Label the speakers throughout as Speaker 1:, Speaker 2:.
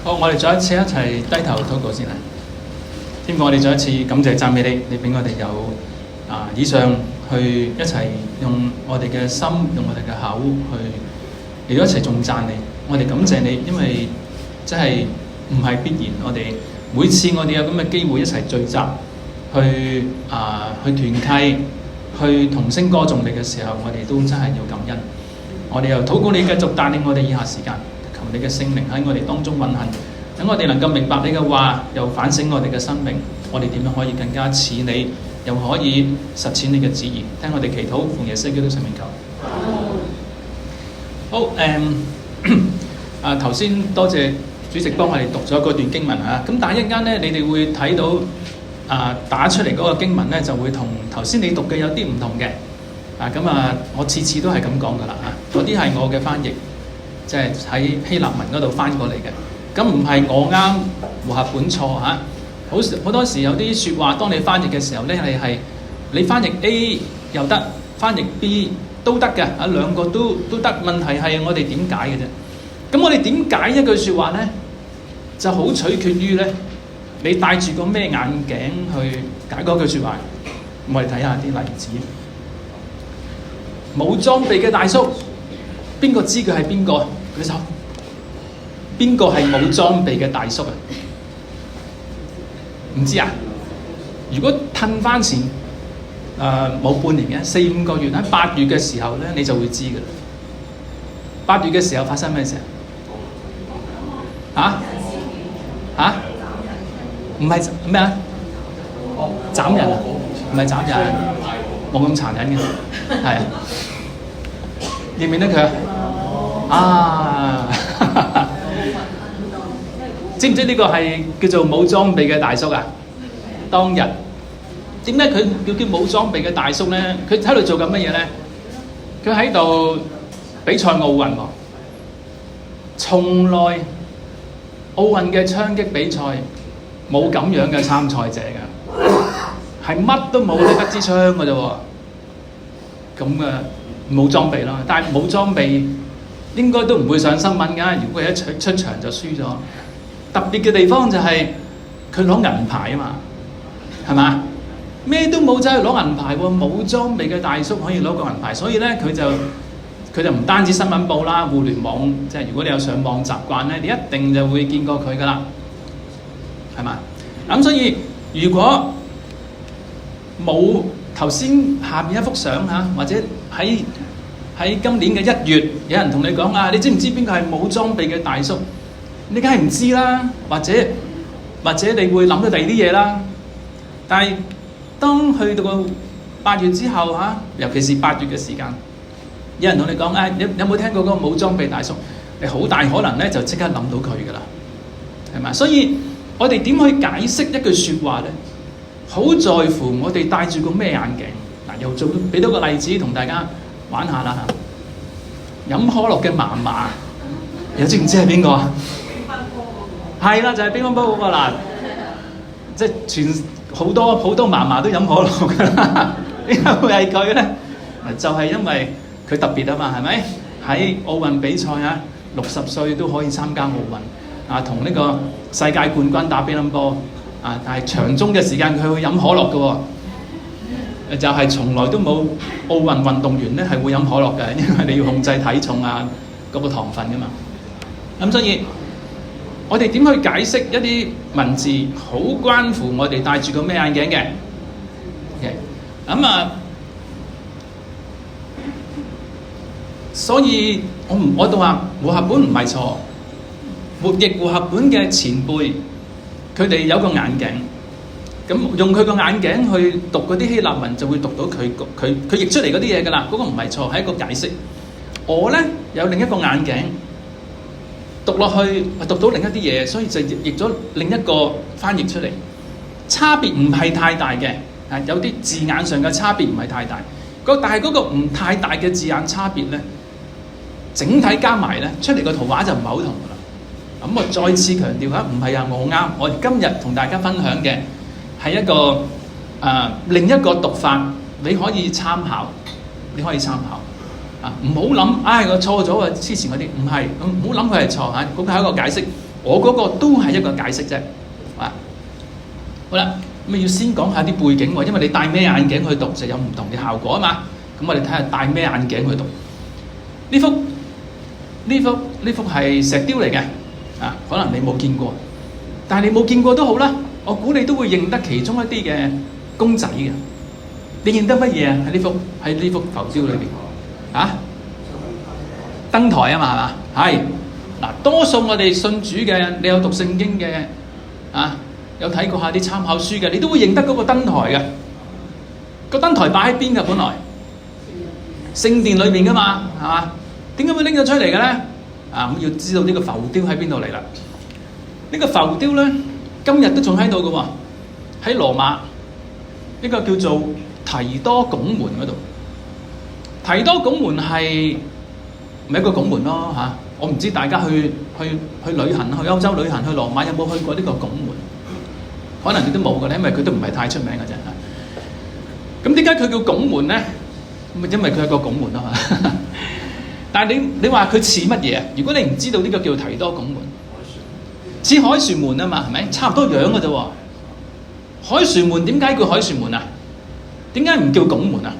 Speaker 1: 好，我哋再一次一齊低頭禱告先啦。天父，我哋再一次感謝讚美你，你俾我哋有以上去一齊用我哋嘅心，用我哋嘅口去嚟到一齊頌讚你。我哋感謝你，因為真係唔係必然。我哋每次我哋有咁嘅機會一齊聚集，去團契，去同聲歌頌你嘅時候，我哋都真係要感恩。我哋又禱告你繼續帶領我哋以下時間。求你嘅聖靈喺我哋當中運行，等我哋能夠明白你嘅話，又反省我哋嘅生命，我哋點樣可以更加似你，又可以實踐你嘅旨意。聽我哋祈禱，奉耶穌基督聖名求。好，頭先多謝主席幫我哋讀咗嗰段經文嚇，咁但係一陣間咧，你哋會睇到打出嚟嗰個經文咧，就會同頭先你讀嘅有啲唔同嘅。我次次都係咁講噶啦嚇，嗰啲係我嘅翻譯。即係喺希臘文嗰度翻過嚟嘅，咁唔係我啱和合本錯嚇。好多時有啲説話，當你翻譯嘅時候咧，你翻譯 A 又得，翻譯 B 都得嘅，兩個都得。問題係我哋點解嘅啫？咁我哋點解一句説話咧，就好取決於咧，你戴住個咩眼鏡去解嗰句説話。我哋睇下啲例子。冇裝備嘅大叔，邊個知佢係邊個？舉手。邊個係冇裝備嘅大叔啊？唔知啊？如果褪翻前冇半年嘅4-5個月，喺8月嘅時候咧，你就會知㗎啦。8月嘅時候發生咩事啊？唔係咩啊？斬人啊？唔係斬人，冇咁殘忍嘅，係啊。認唔認得佢啊？知唔知呢個係叫做冇裝備嘅大叔啊？當日點解佢叫冇裝備嘅大叔咧？佢喺度做緊乜嘢咧？佢喺度比賽奧運喎。從來奧運嘅槍擊比賽冇咁樣嘅參賽者㗎，係乜都冇，得支槍㗎啫喎。咁嘅冇裝備咯，但係冇裝備應該都唔會上新聞㗎。如果佢一出場就輸咗，特別嘅地方就係佢攞銀牌啊嘛，係嘛？咩都冇走去攞銀牌喎，冇裝備嘅大叔可以攞個銀牌，所以咧佢就唔單止新聞報啦，互聯網即係如果你有上網習慣咧，你一定就會見過佢㗎啦，係嘛？咁所以如果冇頭先下面一幅相嚇，或者喺今年嘅1月，有人同你講啊，你知唔知邊個係冇裝備嘅大叔？你梗係唔知啦，或者你會諗到第二啲嘢啦。但係當去到個8月之後嚇，尤其是8月嘅時間，有人同你講啊，有冇聽過嗰個冇裝備大叔？你好大可能咧就即刻諗到佢㗎啦，係咪？所以我哋點去解釋一句説話咧？好在乎我哋戴住個咩眼鏡。嗱，又俾多個例子同大家玩下啦嚇。飲可樂嘅嫲嫲，有知唔知係邊個啊？係啦，就係乒乓波嗰個啦。即係好多嫲嫲都飲可樂㗎啦。點解會係佢咧？就係因為佢特別啊嘛，係咪？喺奧運比賽啊，60歲都可以參加奧運啊，同呢個世界冠軍打乒乓波啊，但係場中嘅時間佢會飲可樂嘅喎，就係從來都冇奧運運動員咧係會飲可樂嘅，因為你要控制體重啊嗰個糖分㗎嘛。咁所以我哋點去解釋一啲文字，好關乎我哋戴住個咩眼鏡嘅。咁所以我都話和合本唔係錯，活譯和合本嘅前輩佢哋有個眼鏡，咁用佢個眼鏡去讀嗰啲希臘文就會讀到佢譯出嚟嗰啲嘢㗎啦。嗰個唔係錯，係一個解釋。我咧有另一個眼鏡，讀落去讀到另一啲嘢，所以就譯咗另一個翻譯出嚟，差別唔係太大嘅。有啲字眼上嘅差別唔係太大，但係嗰個唔太大嘅字眼差別咧，整體加埋咧出嚟個圖畫就唔係好同㗎啦。咁我再次強調下，唔係啊，我啱。我今日同大家分享嘅係一個另一個讀法，你可以參考，唔好諗，我錯咗啊！之前嗰啲唔係，唔好諗佢係錯嚇，嗰個係一個解釋。我嗰個都係一個解釋啫。啊，好啦，咁要先講下啲背景喎，因為你戴咩眼鏡去讀就有唔同嘅效果啊嘛。咁我哋睇下戴咩眼鏡去讀。呢幅係石雕嚟嘅，啊，可能你冇見過，但係你冇見過都好啦。我估你都會認得其中一啲嘅公仔嘅。你認得乜嘢啊？喺呢幅浮雕裏邊啊？燈台啊嘛，係嘛？係嗱，多數我哋信主嘅，你有讀聖經嘅啊，有睇過下啲參考書嘅，你都會認得嗰個燈台嘅。個燈台擺喺邊㗎？本來聖殿裏面㗎嘛，係嘛？點解會拎咗出嚟嘅咧？啊，咁要知道呢個浮雕喺邊度嚟啦？呢個浮雕咧，今日都仲喺度嘅喎，喺羅馬呢個叫做提多拱門嗰度。提多拱門係咪一個拱門咯？嚇，我唔知大家去旅行，去歐洲旅行，去羅馬有冇去過呢個拱門？可能你都冇嘅咧，因為佢都唔係太出名嘅啫。咁點解佢叫拱門咧？咁因為佢係個拱門啊嘛。但係你話佢似乜嘢啊？如果你唔知道呢個叫提多拱門，似凱旋門啊嘛，係咪？差唔多樣嘅啫喎。凱旋門點解叫凱旋門啊？點解唔叫拱門啊？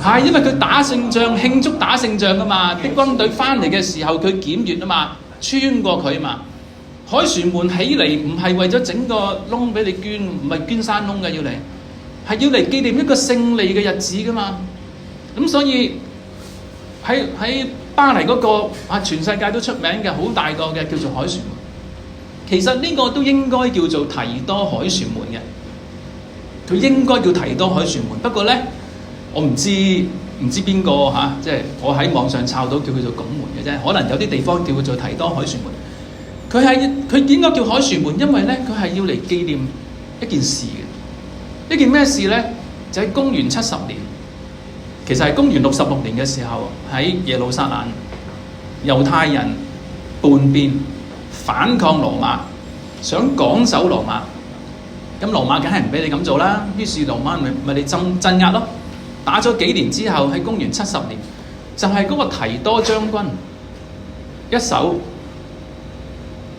Speaker 1: 係因為佢打勝仗，慶祝打勝仗啊嘛。啲軍隊翻嚟嘅時候，佢檢閱啊嘛，穿過佢啊嘛。凱旋門起嚟唔係為咗整個窿俾你捐，唔係捐山窿嘅，要嚟係要嚟紀念一個勝利嘅日子噶嘛。咁所以喺巴黎嗰個啊，全世界都出名嘅好大個嘅叫做凱旋門。其實呢個都應該叫做提多凱旋門嘅，佢應該叫提多凱旋門。不過咧，我唔知邊個嚇，即係我喺網上抄到叫佢做拱門嘅啫。可能有啲地方叫佢做提多凱旋門。佢點解叫凱旋門？因為咧，佢係要嚟紀念一件事嘅。一件咩事咧？就喺公元70年。其實係公元66年嘅時候，喺耶路撒冷，猶太人叛變反抗羅馬，想趕走羅馬。咁羅馬梗係唔俾你咁做啦，於是羅馬咪你鎮壓咯。打咗幾年之後，喺公元70年，就係嗰個提多將軍一手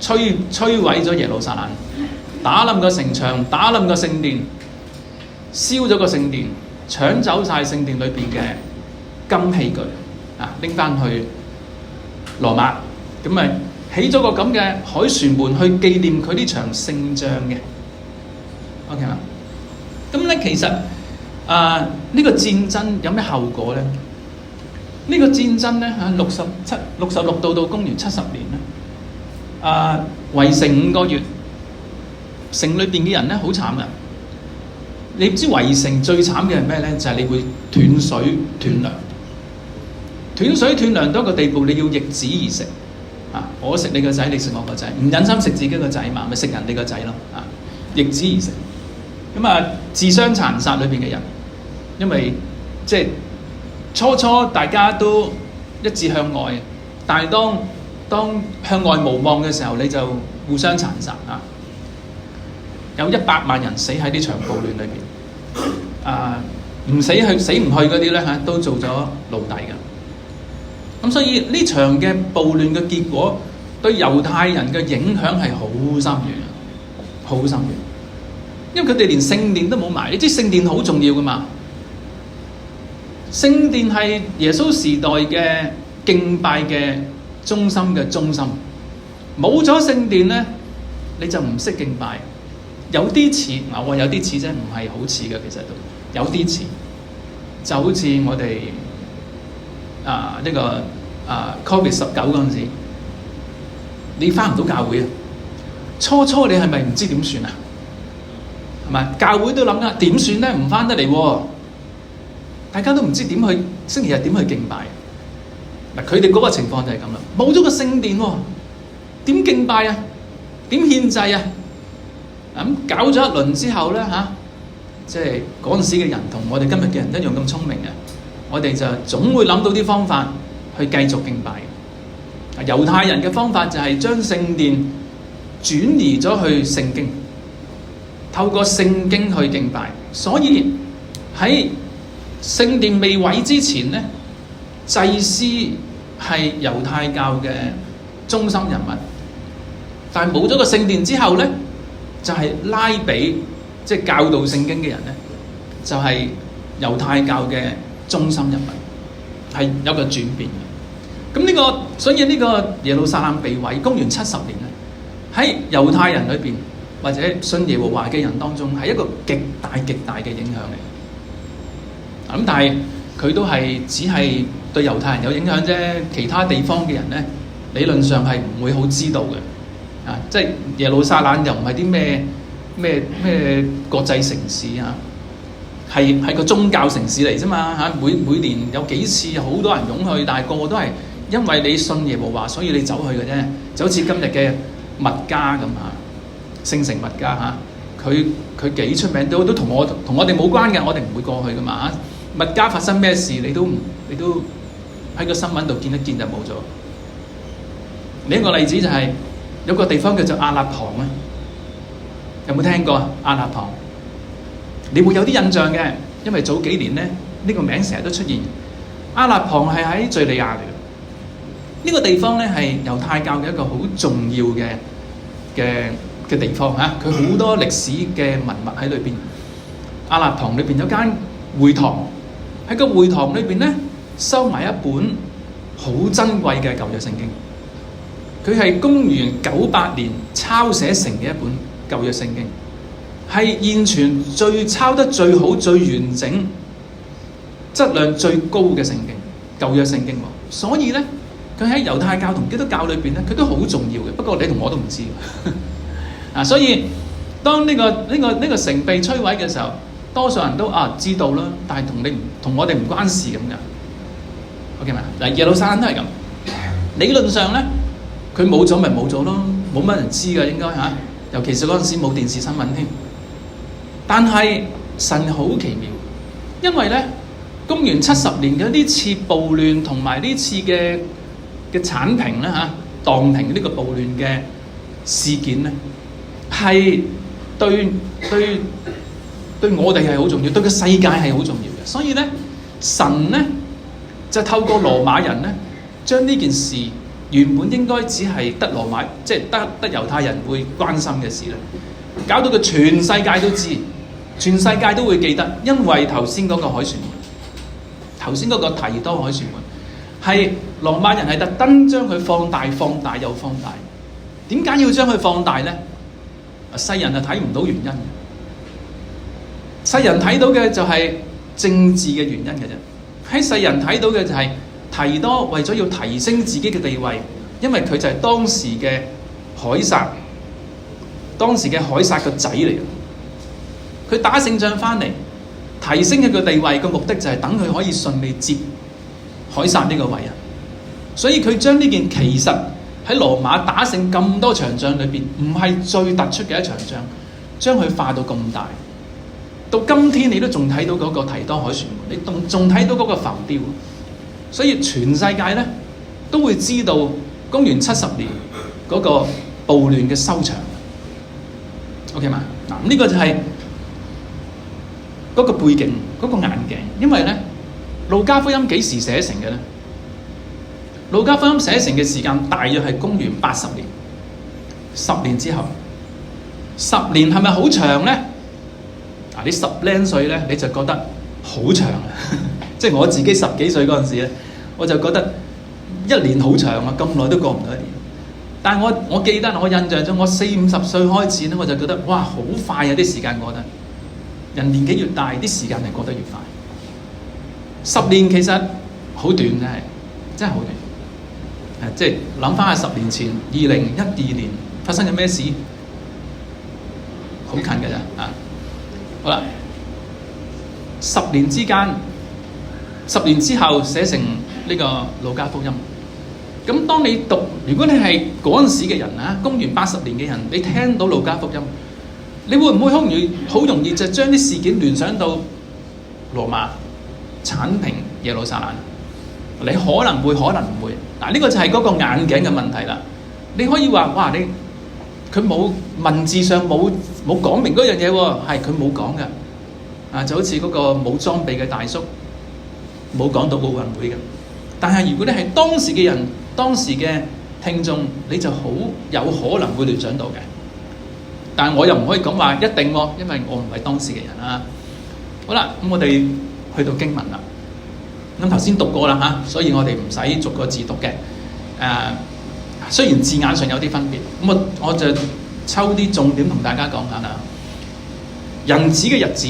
Speaker 1: 摧毀咗耶路撒冷，打冧個城牆，打冧個聖殿，燒咗個聖殿。搶走晒聖殿裏邊嘅金器具啊，拎翻去羅馬，咁咪起咗個咁嘅凱旋門去紀念佢呢場勝仗嘅。OK 嘛？咁咧其實呢個戰爭有咩後果咧？呢個戰爭咧66到公元70年咧，圍城5個月，城裏邊嘅人咧好慘嘅。你知圍城最慘嘅係咩咧？就係你會斷水斷糧，斷水斷糧到一個地步，你要易子而食啊！我食你個仔，你食我個仔，唔忍心食自己個仔嘛，咪食人哋個仔咯啊！易子而食，咁啊自相殘殺裏邊嘅人，因為即係初大家都一致向外，但係當向外無望嘅時候，你就互相殘殺啊！有100萬人死喺呢場暴亂裏邊，唔死唔去嗰啲咧嚇，都做咗奴隸嘅。咁所以呢場嘅暴亂嘅結果，對猶太人嘅影響係好深遠，好深遠。因為佢哋連聖殿都冇埋，你知聖殿好重要噶嘛？聖殿係耶穌時代嘅敬拜嘅中心嘅中心，冇咗聖殿咧，你就唔識敬拜。有啲似，我話有啲似啫，唔係好似嘅，其實都有啲似，就好似我哋COVID-19嗰陣時，你返唔到教會啊！初你係咪唔知點算啊？係咪？教會都諗緊點算咧？唔返得嚟喎，大家都唔知點去星期日點去敬拜。嗱，佢哋嗰個情況就係咁啦，冇咗個聖殿喎，點敬拜啊？點獻祭啊？咁搞咗一輪之後咧嚇，即係嗰陣時嘅人同我哋今日嘅人一樣咁聰明嘅，我哋就總會諗到啲方法去繼續敬拜。猶太人嘅方法就係將聖殿轉移咗去聖經，透過聖經去敬拜。所以喺聖殿未毀之前咧，祭司係猶太教嘅中心人物。但係冇咗個聖殿之後咧，就係拉比，即係教導聖經嘅人咧，就係猶太教嘅中心人物，係有個轉變嘅。咁呢個，所以呢個耶路撒冷被毀，公元70年咧，喺猶太人裏邊或者信耶和華嘅人當中，係一個極大極大嘅影響嚟。咁但係佢都係只係對猶太人有影響啫，其他地方嘅人咧，理論上係唔會好知道嘅。即係耶路撒冷又唔係啲咩國際城市啊，係個宗教城市嚟啫嘛嚇。每年有幾次好多人湧去，但係個個都係因為你信耶和華，所以你走去嘅啫。就好似今日嘅麥加咁嚇，聖城麥加嚇，佢幾出名，都同我哋冇關嘅，我哋唔會過去噶嘛嚇。麥加發生咩事，你都喺個新聞度見一見就冇咗。另一個例子就係有個地方叫做亞納旁啊，有冇聽過啊？亞納旁，你會有啲印象嘅，因為早幾年咧呢個名成日都出現。亞納旁係喺敍利亞嚟嘅，呢個地方咧係猶太教嘅一個好重要嘅地方嚇，佢好多歷史嘅文物喺裏邊。亞納旁裏邊有間會堂，喺個會堂裏邊咧收埋一本好珍貴嘅舊約聖經。佢係公元98年抄寫成嘅一本舊約聖經，係現存最抄得最好、最完整、質量最高嘅聖經，舊約聖經。所以咧，佢喺猶太教同基督教裏邊咧，佢都好重要嘅。不過你同我都唔知所以當呢個城被摧毀嘅時候，多數人都知道啦，但係同我哋唔關事咁㗎。OK 嘛？嗱，耶路撒冷都係咁，理論上咧。佢冇咗咪冇咗咯，冇乜人知㗎應該嚇，尤其是嗰陣時冇電視新聞添。但係神好奇妙，因為咧公元70年嘅呢次暴亂同埋呢次嘅剷平咧嚇，蕩平呢個暴亂嘅事件咧，係對我哋係好重要，對個世界係好重要嘅。所以咧神咧就透過羅馬人咧將呢件事。原本應該只係得羅馬，即係得猶太人會關心嘅事咧，搞到佢全世界都知，全世界都會記得，因為頭先嗰個凱旋門，頭先嗰個提多凱旋門，係羅馬人係特登將佢放大又放大。點解要將佢放大咧？世人係睇唔到原因嘅，世人睇到嘅就係政治嘅原因嘅啫。喺世人睇到嘅就係。提多為咗要提升自己嘅地位，因為佢就係當時嘅凱撒個仔嚟嘅。佢打勝仗翻嚟，提升佢個地位嘅目的就係等佢可以順利接凱撒呢個位啊。所以佢將呢件其實喺羅馬打勝咁多場仗裏邊，唔係最突出嘅一場仗，將佢化到咁大。到今天你都仲睇到嗰個提多凱旋門，你仲睇到嗰個浮雕。所以全世界咧都會知道公元70年嗰個暴亂嘅收場。OK 嘛？嗱，呢個就係嗰個背景，嗰個眼鏡。因為咧，路加福音幾時寫成嘅咧？路加福音寫成嘅時間大約係公元80年，10年之後。10年係咪好長咧？你10零歲咧，你就覺得好長啊！即係我自己10幾歲嗰陣時咧，我就覺得1年好長啊，咁耐都過唔到1年。但係我記得我印象中，我40、50歲開始咧，我就覺得哇，好快啊！啲時間過得，人年紀越大，啲時間係過得越快。10年其實好短，真係好短。即係諗翻下10年前2012年發生咗咩事，好近㗎咋啊！好啦，10年之間。10年之後寫成呢個路加福音。咁當你讀，如果你係嗰陣時嘅人啊，公元80年嘅人，你聽到路加福音，你會唔會好容易就將啲事件聯想到羅馬剷平耶路撒冷？你可能會，可能唔會。嗱，呢個就係嗰個眼鏡嘅問題啦。你可以話哇，佢冇文字上冇講明嗰樣嘢喎，係佢冇講嘅。就好似嗰個冇裝備嘅大叔。冇講到奧運會嘅，但係如果你係當時嘅人、當時嘅聽眾，你就好有可能會聯想到嘅。但係我又唔可以講話一定喎，因為我唔係當時嘅人啊。好啦，咁我哋去到經文啦。咁頭先讀過啦嚇，所以我哋唔使逐個字讀嘅。雖然字眼上有啲分別，咁我就抽啲重點同大家講下啦。人子嘅日子，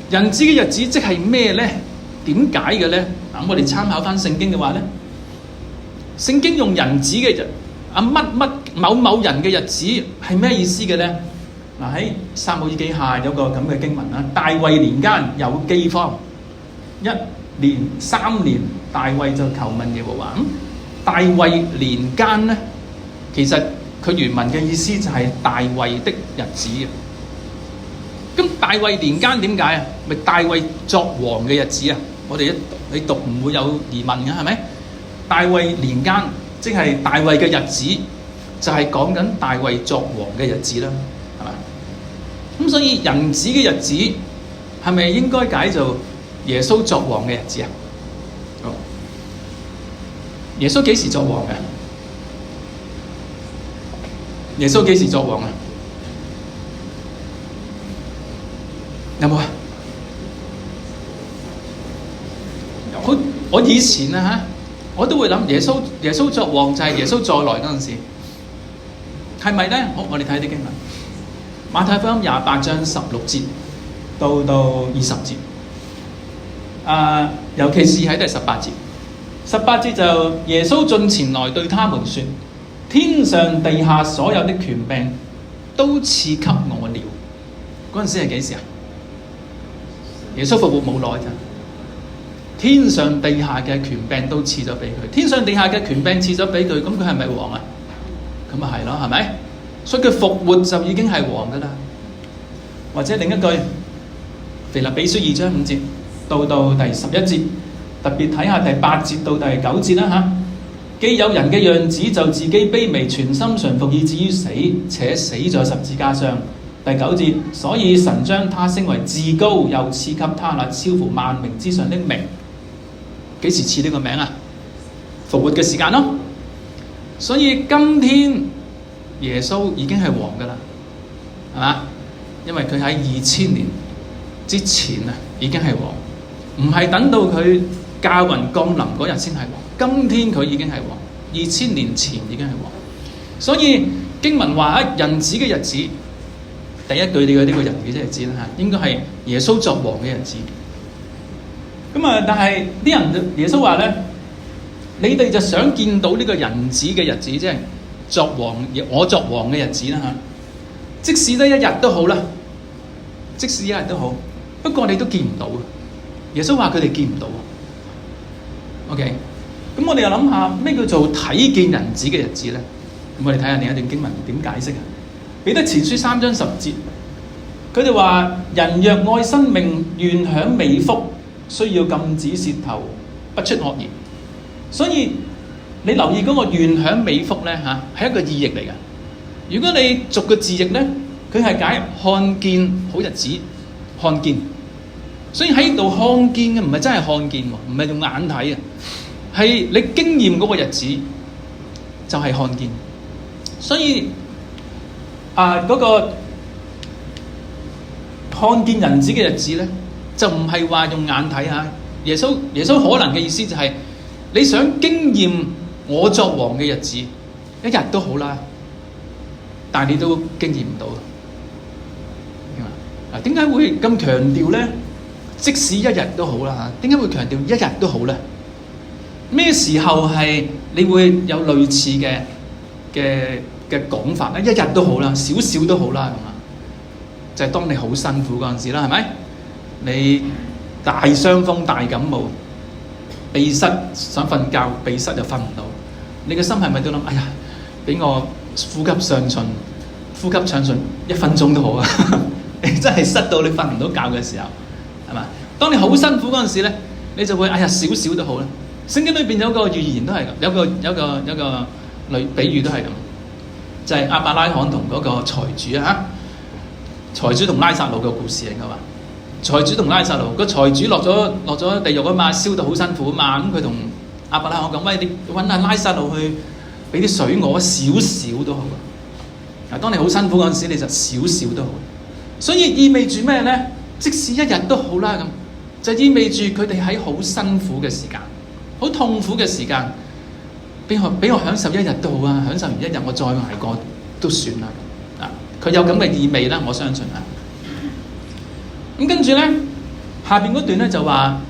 Speaker 1: 人子嘅日子即係咩咧？點解嘅咧？嗱，我哋參考翻聖經嘅話咧，聖經用人子嘅日某某人嘅日子係咩意思嘅咧？嗱，喺撒母耳記下有個咁嘅經文啦。大衛年間有饑荒，1年3年，大衛就求問耶和華。大衛年間咧，其實佢原文嘅意思就係大衛的日子嘅。咁大衛年間點解啊？咪大衛作王嘅日子啊！我哋你讀唔會有疑問嘅，係咪？大衛年間即係大衛嘅日子，就係講緊大衛作王嘅日子啦，係咪？咁所以人子嘅日子係咪應該解做耶穌作王嘅日子啊？耶穌幾時作王嘅？耶穌幾時作王啊？有冇啊？我以前啊我都會諗耶穌作王就係耶穌再來嗰陣時，係咪咧？好，我哋睇啲經文，馬太福音28章16節到20節，尤其是喺第18節。18節就耶穌進前來對他們說：天上地下所有的權柄都賜給我了。嗰陣時係幾時啊？耶穌復活冇耐咋，天上地下嘅權柄都賜咗俾佢。天上地下嘅權柄賜咗俾佢，咁佢係咪王啊？咁咪係咯，係咪？所以佢復活就已經係王噶啦。或者另一句，腓立比書2章5節到第11節，特別睇下第8節到第9節啦嚇。既有人嘅樣子，就自己卑微，全心順服，以至於死，且死在十字架上。第9節，所以神將他升為至高，又賜給他那超乎萬名之上的名。幾時賜呢個名啊？復活嘅時間咯。所以今天耶穌已經係王噶啦，係嘛？因為佢喺2000年之前啊，已經係王，唔係等到佢駕雲降臨嗰日先係王。今天佢已經係王，2000年前已經係王。所以經文話喺人子嘅日子，第一句你嘅呢個人子嘅日子啦嚇，應該係耶穌作王嘅日子。咁啊，但係啲人耶穌話咧，你哋就想見到呢個人子嘅日子，即係作王，我作王嘅日子啦嚇。即使得一日都好啦，即使一日都好，不過你都見唔到。耶穌話佢哋見唔到。OK，咁我哋又諗下咩叫做睇見人子嘅日子咧？咁我哋睇下另一段經文點解釋啊？彼得前書3章10節，佢哋話：人若愛生命，願享美福，需要禁止舌頭不出惡言。所以你留意嗰個願享美福咧嚇，係一個意譯嚟嘅。如果你逐個字譯咧，佢係解看見好日子，看見。所以喺度看見嘅唔係真係看見喎，唔係用眼睇啊，係你經驗嗰個日子就係看見。所以嗰個看見人子嘅日子咧，就唔係話用眼睇下。耶穌可能嘅意思就係你想經驗我作王嘅日子，一日都好啦，但係你都經驗唔到。嗱，點解會咁強調咧？即使一日都好啦嚇，點解會強調一日都好咧？咩時候係你會有類似嘅講法咧？一日都好啦，少少都好啦咁啊，就係當你好辛苦嗰陣時啦，係咪？你大傷風、大感冒、鼻塞，想瞓覺，鼻塞又瞓唔到，你嘅心係咪都諗？哎呀，俾我呼吸暢順1分鐘都好啊！你真係塞到你瞓唔到覺嘅時候，係嘛？當你好辛苦嗰陣時咧，你就會哎呀少少都好啦。聖經裏邊有個預言都係咁，有個類比喻都係咁，就係亞伯拉罕同嗰個財主啊，財主同拉撒路嘅故事嚟㗎嘛。財主同拉撒路，個財主落咗地獄啊嘛，燒到好辛苦啊嘛，咁佢同亞伯拉罕講：喂，你揾阿拉撒路去俾啲水我，少少都好啊。嗱，當你好辛苦嗰陣時，你就少少都好。所以意味住咩咧？即使一日都好啦，咁就意味住佢哋喺好辛苦嘅時間、好痛苦嘅時間，俾我享受一日都好啊！享受完一日，我再捱過都算啦。啊，佢有咁嘅意味啦，我相信啊。咁跟住咧，下邊嗰段咧就話：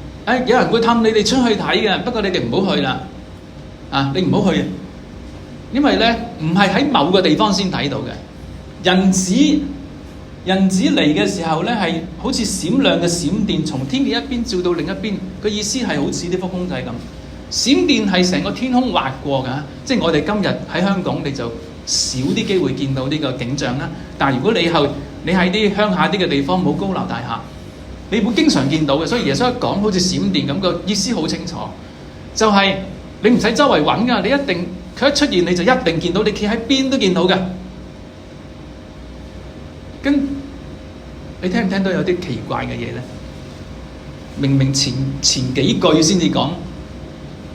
Speaker 1: 有人會氹你哋出去睇嘅，不過你哋唔好去啦。啊，你唔好去，因為咧唔係喺某個地方先睇到嘅。人子嚟嘅時候咧，係好似閃亮嘅閃電，從天嘅一邊照到另一邊。個意思係好似啲幅公仔咁，閃電係成個天空劃過㗎。即係我哋今日喺香港，你就少啲機會見到呢個景象啦。但係如果你喺啲鄉下啲嘅地方，冇高樓大廈，你會經常見到嘅。所以耶穌一講好似閃電咁，個意思好清楚，就係你唔使周圍揾㗎，你一定佢一出現你就一定見到，你企喺邊都見到嘅。你聽唔聽到有啲奇怪嘅嘢咧？明明前幾句先至講，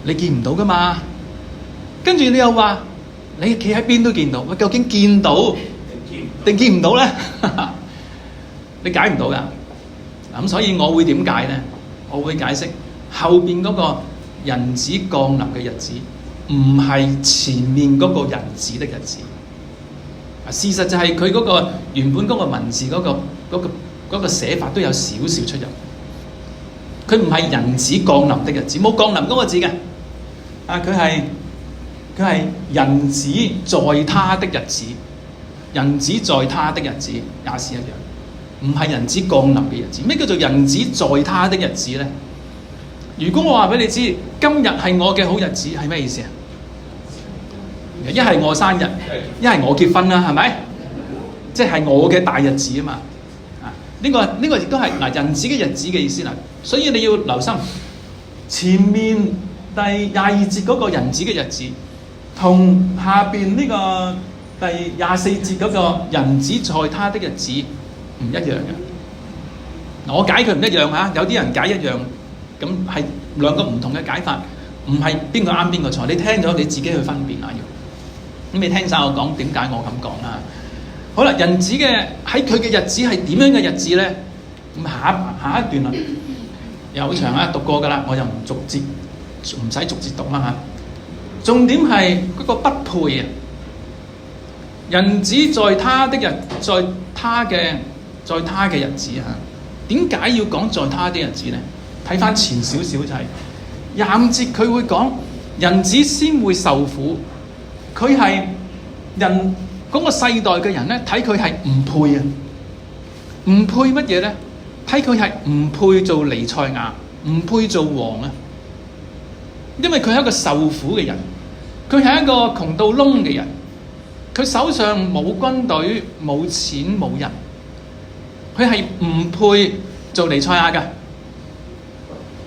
Speaker 1: 你見唔到噶嘛？跟住你又話你企喺邊都見到，究竟見到定見唔到咧？你解唔到噶。咁所以我會點解咧？我會解釋後邊嗰個人子降臨嘅日子，唔係前面嗰個人子的日子。事實就係佢嗰個原本嗰個文字嗰個寫法都有少少出入。佢唔係人子降臨的日子，冇降臨嗰個字嘅。佢係人子在他的日子，人子在他的日子也是一樣，唔係人子降臨嘅日子。咩叫做人子在他的日子咧？如果我話俾你知，今日係我嘅好日子，係咩意思啊？一係我生日，一係我結婚啦，係咪？即係我嘅大日子啊嘛。呢個亦都係人子嘅日子嘅意思啦。所以你要留心前面第22節嗰個人子嘅日子，同下邊呢個第24節嗰個人子在他的日子唔一樣嘅。我解佢唔一樣嚇，有啲人解一樣，咁係兩個唔同嘅解法，唔係邊個啱邊個錯。你聽咗你自己去分辨啊要。咁你聽晒我講點解我咁講啦？好啦，人子嘅喺佢嘅日子係點樣嘅日子咧？咁下一段啦，又好長啊，讀過噶啦，我又唔使逐節讀啦嚇。重點係嗰個不配啊！人子在他嘅日子嚇，點解要講在他的日子咧？睇翻前少少就係25節，佢會講人子先會受苦。佢係人嗰個世代嘅人咧，睇佢係唔配啊！唔配乜嘢咧？睇佢係唔配做彌賽亞，唔配做王啊！因為佢係一個受苦嘅人，佢係一個窮到窿嘅人，佢手上冇軍隊、冇錢、冇人，佢係唔配做彌賽亞㗎。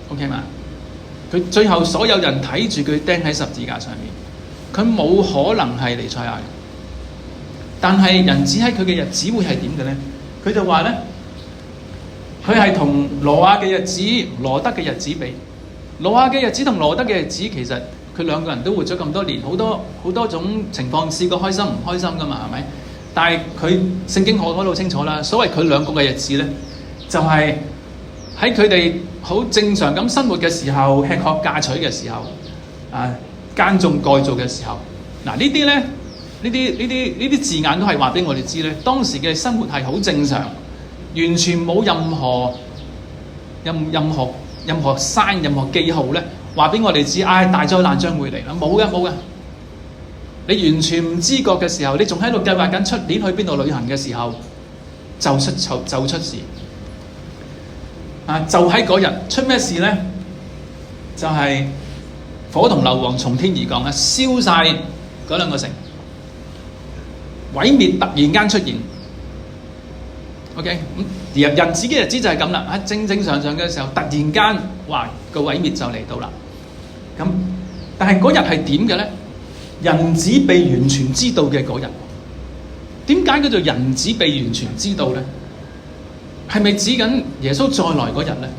Speaker 1: OK 嘛？佢最後所有人睇住佢釘喺十字架上面。佢冇可能係彌賽亞，但係人子喺佢嘅日子會係點嘅咧？佢就話咧，佢係同挪亞嘅日子、羅德嘅日子比。挪亞嘅日子同羅德嘅日子，其實佢兩個人都活咗咁多年，好多種情況，試過開心唔開心噶嘛，係咪？但係佢聖經講到清楚啦，所謂佢兩個嘅日子咧，就係喺佢哋好正常咁生活嘅時候，吃喝嫁娶嘅時候啊。耕種蓋造嘅時候，嗱呢啲咧，呢啲字眼都係話俾我哋知咧，當時嘅生活係好正常，完全冇任何 sign、任何記號咧，話俾我哋知，大災難將會嚟啦，冇嘅。你完全唔知覺嘅時候，你仲喺度計劃緊出年去邊度旅行嘅時候，就出事。就喺嗰日出咩事咧？就係火同硫磺從天而降啊，燒晒嗰兩個城，毀滅突然間出現。OK，人子嘅日子就係咁啦，正常嘅時候，突然間個毀滅就嚟到啦。咁但係嗰日係點嘅咧？人子被完全知道嘅嗰日，點解叫做人子被完全知道咧？係咪指緊耶穌再來嗰日咧？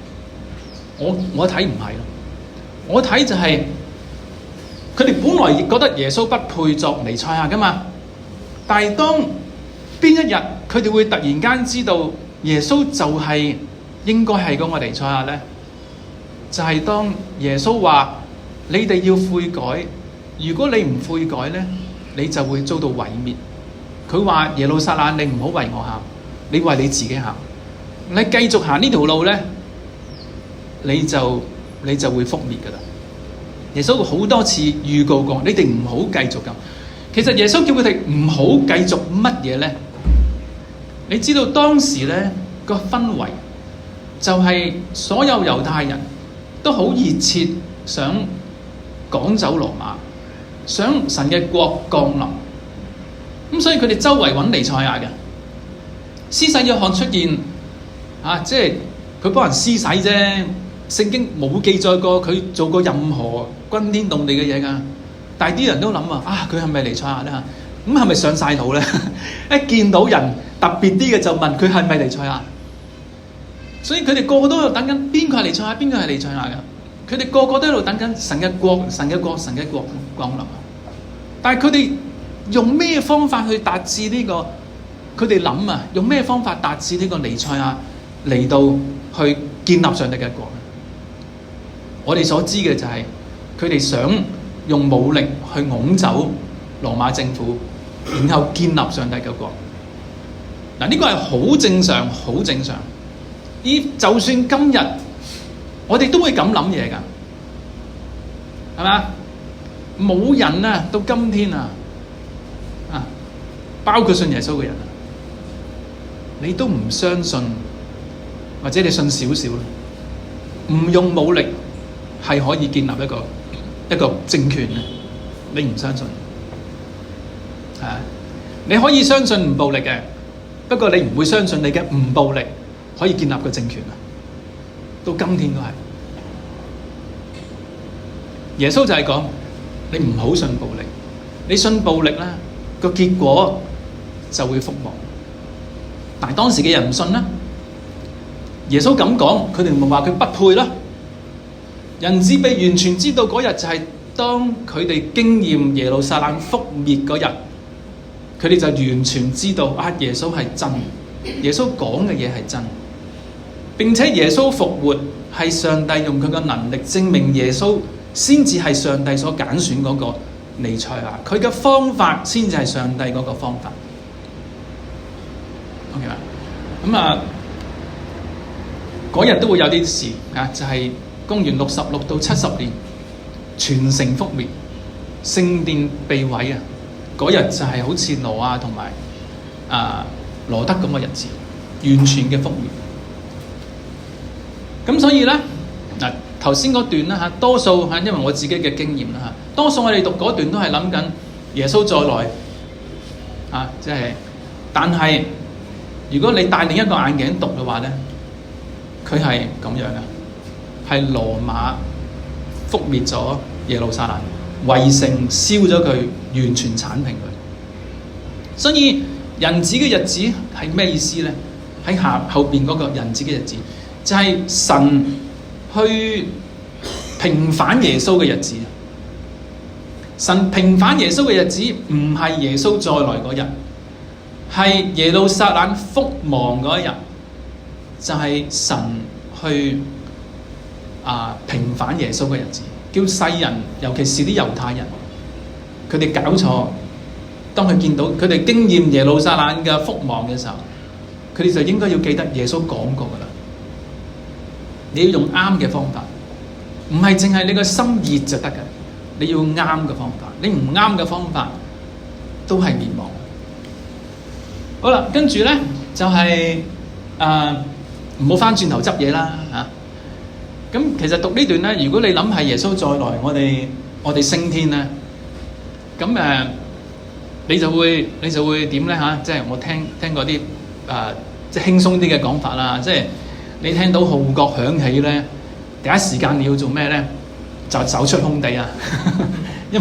Speaker 1: 我睇唔係咯，我睇就係佢哋本來亦覺得耶穌不配作彌賽亞噶嘛，但係當邊一日佢哋會突然間知道耶穌就係應該係嗰個彌賽亞呢？就係當耶穌話你哋要悔改，如果你唔悔改呢，你就會遭到毀滅。佢話耶路撒冷，你唔好為我喊，你為你自己喊。你繼續行呢條路呢，你就會覆滅噶啦。耶穌好多次預告過，你哋唔好繼續咁。其實耶穌叫佢哋唔好繼續乜嘢呢？你知道當時呢個氛圍就係所有猶太人都好熱切想趕走羅馬，想神嘅國降臨。咁所以佢哋周圍揾彌賽亞嘅。施洗約翰出現即係佢幫人施洗啫。聖經冇記載過佢做過任何轟天動地嘅嘢㗎，但係啲人都諗佢係咪彌賽亞咧？咁係咪上晒腦咧？一見到人特別啲嘅就問佢係咪彌賽亞，所以佢哋個個都喺度等緊邊個係彌賽亞，邊個係彌賽亞㗎？佢哋個個都喺度等緊神嘅國，神嘅國，神嘅國降臨。但係佢哋用咩方法去達至呢個？佢哋諗用咩方法達至呢個彌賽亞嚟到去建立上帝嘅國？我哋所知嘅就係佢哋想用武力去拱走羅馬政府，然後建立上帝嘅國。嗱，呢個係好正常，好正常。就算今日我哋都會咁諗嘢㗎，係嘛？冇人到今天包括信耶穌嘅人你都唔相信，或者你信少少，唔用武力係可以建立一個政權嘅，你唔相信你可以相信唔暴力嘅，不過你唔會相信你嘅唔暴力可以建立個政權。到今天都係耶穌就係講你唔好信暴力，你信暴力咧個結果就會覆亡。但係當時嘅人唔信啦，耶穌咁講，佢哋咪話佢不配啦。人子被完全知道嗰日就係當佢哋經驗耶路撒冷覆滅嗰日，佢哋就完全知道耶穌係真，耶穌講嘅嘢係真，並且耶穌復活係上帝用佢嘅能力證明耶穌先至係上帝所揀選嗰個彌賽亞，佢嘅方法先至係上帝嗰個方法。OK 啦，咁嗰日都會有啲事就係公元66到70年，全城覆滅，聖殿被毀嗰日就係好似挪亞同埋羅德咁嘅日子，完全嘅覆滅。咁所以咧頭先嗰段啦多數因為我自己嘅經驗啦多數我哋讀嗰段都係諗緊耶穌再來即係，但係如果你戴另一個眼鏡讀嘅話咧，佢係咁樣嘅，係羅馬覆滅咗耶路撒冷，圍城燒咗佢，完全剷平佢。所以人子嘅日子係咩意思咧？喺後邊嗰個人子嘅日子，就係神去平反耶穌嘅日子。神平反耶穌嘅日子唔係耶穌再來嗰日，係耶路撒冷覆亡嗰一日，就係神去平反耶穌嘅日子，叫世人，尤其是啲猶太人，佢哋搞錯，當佢見到佢哋經驗耶路撒冷嘅覆亡嘅時候，佢哋就應該要記得耶穌講過噶啦。你要用啱嘅方法，唔係淨係你個心熱就得嘅，你要啱嘅方法。你唔啱嘅方法都係滅亡。好啦，跟住咧就係唔好翻轉頭執嘢啦嚇。咁其實讀呢段咧，如果你諗係耶穌再來，我哋升天咧，咁你就會點咧嚇？即係我聽過啲即係輕鬆啲嘅講法啦。即係你聽到號角響起咧，第一時間你要做咩咧？就走出空地啊！因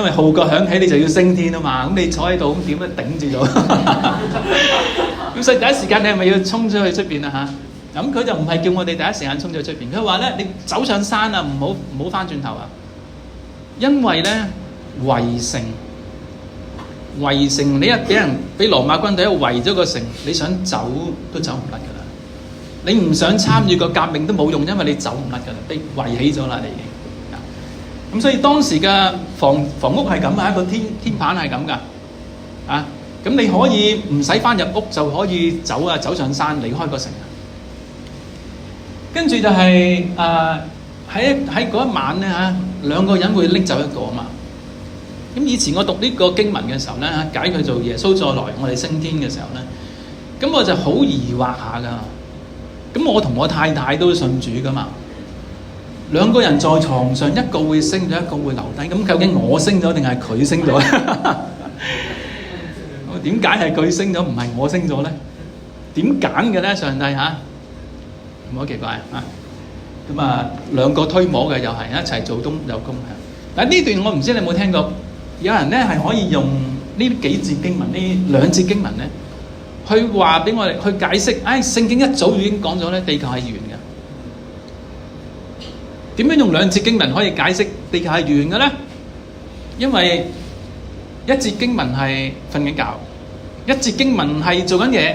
Speaker 1: 為號角響起，你就要升天啊嘛。咁你坐喺度咁點樣頂住咗？咁所以第一時間你係咪要衝出去出邊啊？嚇！咁佢就唔係叫我哋第一時間衝咗出邊，佢話咧你走上山啊，唔好翻轉頭啊！因為咧圍城，你一俾羅馬軍隊圍咗個城，你想走都走唔甩噶啦。你唔想參與個革命都冇用，因為你走唔甩噶啦，被圍起咗啦你已經。咁所以當時嘅房屋係咁啊，一個天棚係咁噶啊。咁你可以唔使翻入屋就可以走上山離開個城。跟住就係喺嗰一晚咧嚇，兩個人會拎走一個啊嘛。咁以前我讀呢個經文嘅時候咧，解佢做耶穌再來我哋升天嘅時候咧，咁我就好疑惑下噶。咁我同我太太都信主噶嘛，兩個人在床上，一個會升咗，一個會留低。咁究竟我升咗定係佢升咗咧？點解係佢升咗唔係我升咗咧？點揀嘅咧？上帝嚇，唔好奇怪啊！咁啊，兩個推磨嘅又係一齊做東有功嘅。但呢段我唔知你有冇聽過，有人咧係可以用呢幾節經文，呢兩節經文咧，去話俾我哋去解釋。聖經一早已經講咗咧，地球係圓嘅。點樣用兩節經文可以解釋地球係圓嘅咧？因為一節經文係瞓緊覺，一節經文係做緊嘢。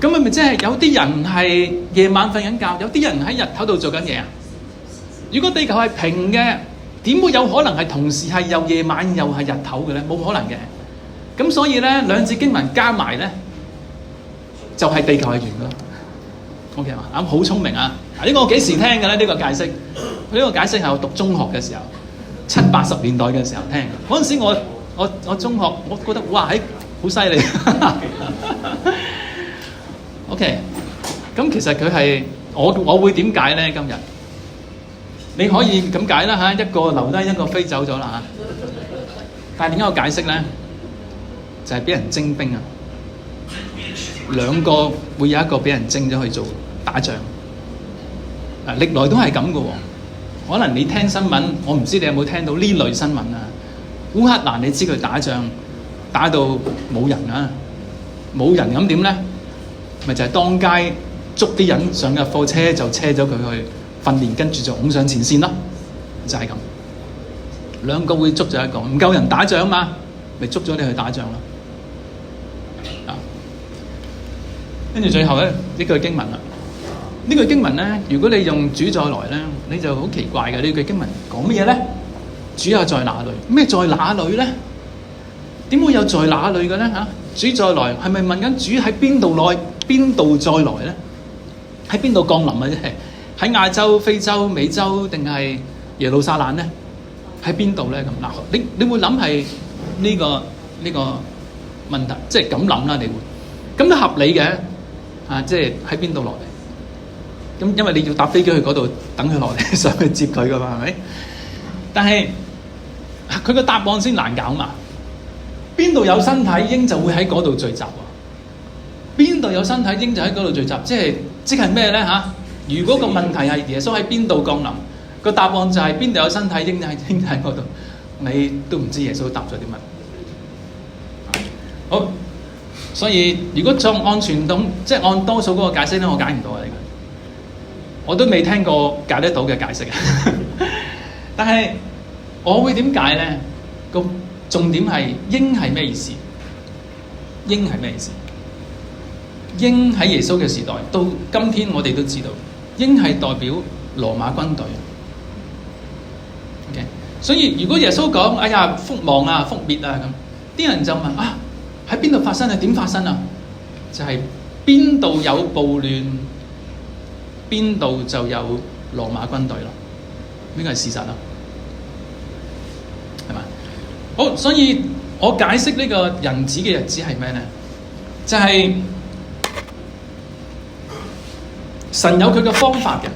Speaker 1: 咁咪即係有啲人係夜晚瞓緊覺，有啲人喺日頭度做緊嘢啊？如果地球係平嘅，點會有可能係同時係又夜晚又係日頭嘅咧？冇可能嘅。咁所以咧，兩節經文加埋咧，就係地球係圓咯。OK 嘛？好聰明啊！呢個我幾時聽嘅咧？呢個解釋，呢個解釋係我讀中學嘅時候，70、80年代嘅時候聽。嗰陣時我中學，我覺得哇，好犀利。OK， 咁其實佢係我會點解咧？今日你可以咁解啦嚇，一個留低，一個飛走咗啦嚇。但係點解我解釋咧？就係俾人徵兵啊！兩個會有一個俾人徵咗去做打仗。歷來都係咁嘅喎。可能你聽新聞，我唔知你有冇聽到呢類新聞啊？烏克蘭你知佢打仗打到冇人啊，冇人咁點咧？咪就係當街捉啲人上架貨車，就車咗佢去訓練，跟住就拱上前線咯，就係咁。兩個會捉咗一個，唔夠人打仗嘛，咪捉咗你去打仗咯。跟住最後咧，呢句經文啦。呢句經文咧，如果你用主再來咧，你就好奇怪嘅。呢句經文講乜嘢咧？主又在哪裏？咩在哪裏咧？點會有在哪裏嘅咧？嚇！主再來係咪問緊主喺邊度來？邊度再來咧？喺邊度降臨啊？即係喺亞洲、非洲、美洲定係耶路撒冷咧？喺邊度咧？咁嗱，你會諗係呢個問題，即係咁諗啦。你會咁都合理嘅啊！即係喺邊度落嚟？咁因為你要搭飛機去嗰度等佢落嚟，上去接佢噶嘛，係咪？但係佢個答案先難搞嘛。邊度有身體，鷹就會喺嗰度聚集喎。邊度有身體，鷹就喺嗰度聚集，即係咩咧嚇？如果個問題係耶穌喺邊度降臨，個答案就係邊度有身體，鷹就喺嗰度，你都唔知耶穌答咗啲乜。好，所以如果按傳統，即係按多數嗰個解釋咧，我解唔到啊！呢個我都未聽過解得到嘅解釋啊。但係我會點解咧？個重點係鷹係咩意思？鷹係咩意思？鷹喺耶穌嘅時代到今天，我哋都知道鷹係代表羅馬軍隊。Okay? 所以如果耶穌講哎呀覆亡啊、覆滅啊咁，啲人就問啊喺邊度發生啊？點發生啊？就係邊度有暴亂，邊度就有羅馬軍隊咯。呢個係事實咯，係嘛？好，所以我解釋呢個人子嘅日子係咩咧？就係神有佢嘅方法嘅，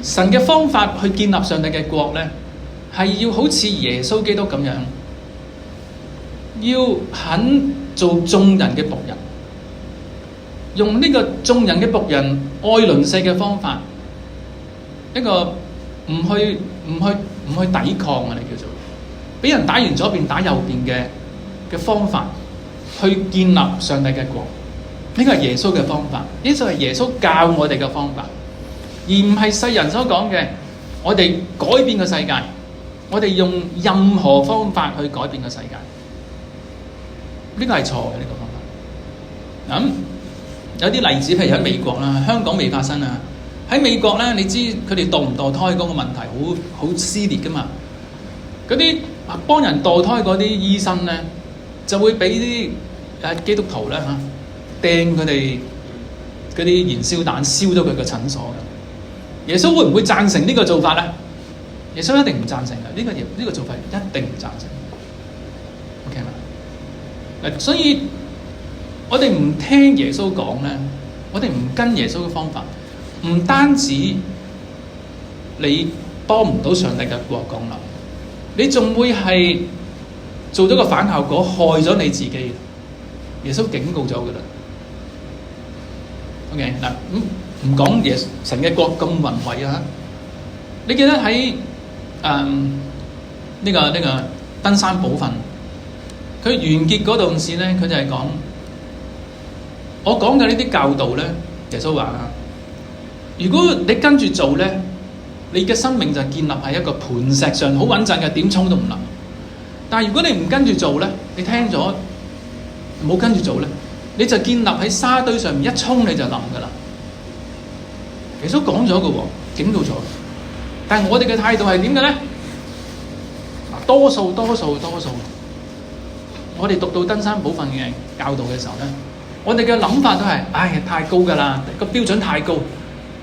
Speaker 1: 神嘅方法去建立上帝嘅國咧，係要好似耶穌基督咁樣，要肯做眾人嘅僕人，用呢個眾人嘅僕人愛鄰舍嘅方法，一個唔去抵抗啊！你叫做俾人打完左邊打右邊嘅方法，去建立上帝嘅國。呢個係耶穌嘅方法，呢就係耶穌教我哋嘅方法，而唔係世人所講嘅我哋改變個世界，我哋用任何方法去改變個世界，呢個係錯嘅呢個方法。有啲例子，譬如喺美國啦，香港未發生啊。喺美國咧，你知佢哋墮唔墮胎嗰個問題好撕裂噶嘛？嗰啲幫人墮胎嗰啲醫生咧，就會俾啲基督徒咧掟佢哋嗰啲燃燒彈燒咗佢個診所嘅。耶穌會唔會贊成呢個做法咧？耶穌一定唔贊成嘅，呢個做法一定唔贊成。OK 嘛？所以我哋唔聽耶穌講咧，我哋唔跟耶穌嘅方法。唔單止你幫唔到上帝嘅國降臨，你仲會係做咗個反效果，害咗你自己。耶穌警告咗㗎啦。OK 嗱，唔講神嘅國咁宏偉啊！你記得喺呢個登山寶訓，佢完結嗰段時咧，佢就係講我講嘅呢啲教導咧，耶穌話啊。如果你跟住做咧，你嘅生命就建立喺一個磐石上，好穩陣嘅，點衝都唔冧。但係如果你唔跟住做咧，你聽咗冇跟住做咧，你就建立喺沙堆上面，一衝你就冧噶啦。耶穌講咗嘅喎，警告咗。但係我哋嘅態度係點嘅咧？多數，我哋讀到登山寶訓嘅教導嘅時候咧，我哋嘅諗法都係，太高噶啦，個標準太高。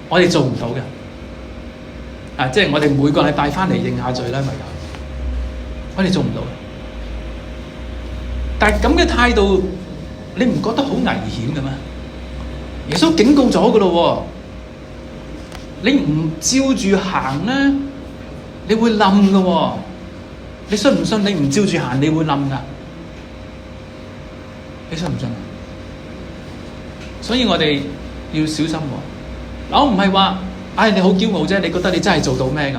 Speaker 1: 我哋做唔到嘅，即係我哋每個禮拜翻嚟認下罪啦，咪咁。我哋做唔到嘅。但係咁嘅態度，你唔覺得好危險嘅咩？耶穌警告咗嘅咯喎，你唔照住行咧，你會冧嘅喎。你信唔信？你唔照住行，你會冧噶。你信唔信？所以我哋要小心喎。我唔係話，你好驕傲啫，你覺得你真係做到咩咁？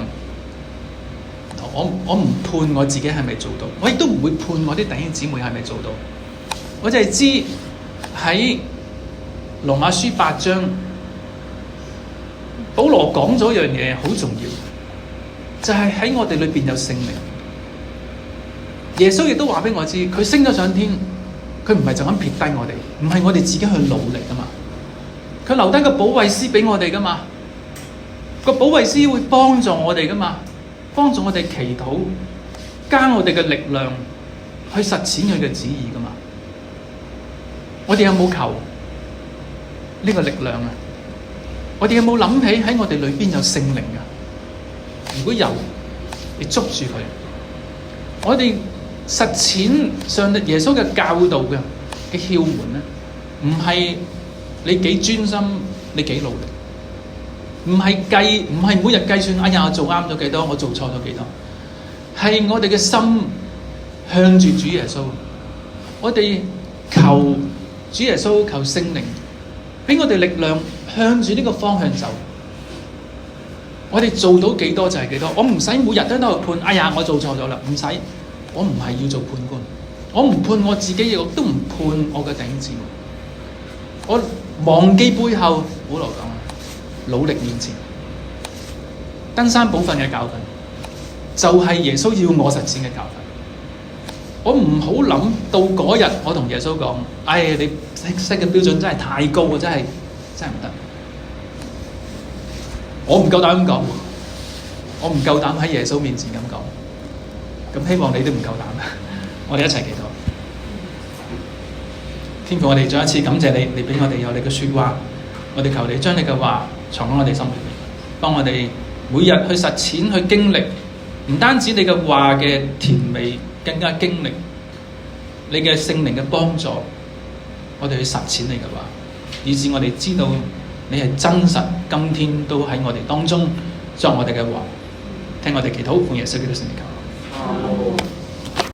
Speaker 1: 我唔判我自己係咪做到，我亦都唔會判我啲弟兄姊妹係咪做到。我就係知喺羅馬書8章，保羅講咗一樣嘢好重要，就係喺我哋裏邊有聖靈。耶穌亦都話俾我知，佢升咗上天，佢唔係就咁撇低我哋，唔係我哋自己去努力噶嘛。佢留低個保惠師俾我哋噶嘛，個保惠師會幫助我哋噶嘛，幫助我哋祈禱，加我哋嘅力量去實踐佢嘅旨意噶嘛。我哋有冇求呢個力量啊？我哋有冇諗起喺我哋裏邊有聖靈啊？如果有，你捉住佢。我哋實踐上帝耶穌嘅教導嘅竅門咧，唔係你幾專心，你幾努力，唔係每日計算，我做啱咗幾多，我做錯咗幾多，係我哋嘅心向住主耶穌，我哋求主耶穌，求聖靈俾我哋力量，向住呢個方向走。我哋做到幾多就係幾多，我唔使每日都喺度判，我做錯咗啦，唔使，我唔係要做判官，我唔判我自己，亦都唔判我嘅弟兄姊妹。我忘記背後，保羅講，努力面前。登山寶訓嘅教訓，就係耶穌要我實踐嘅教訓。我唔好諗到嗰日，我同耶穌講，你set嘅標準真係太高啊，真係唔得。我唔夠膽咁講，我唔夠膽喺耶穌面前咁講。咁希望你都唔夠膽。我哋一齊祈禱。天父，我哋再一次感謝你，你俾我哋有你嘅説話，我哋求你將你嘅話藏喺我哋心裏面，幫我哋每日去實踐去經歷，唔單止你嘅話嘅甜美，更加經歷你嘅聖靈嘅幫助，我哋去實踐你嘅話，以致我哋知道你係真實，今天都喺我哋當中作我哋嘅王。聽我哋祈禱，奉耶穌基督聖名求。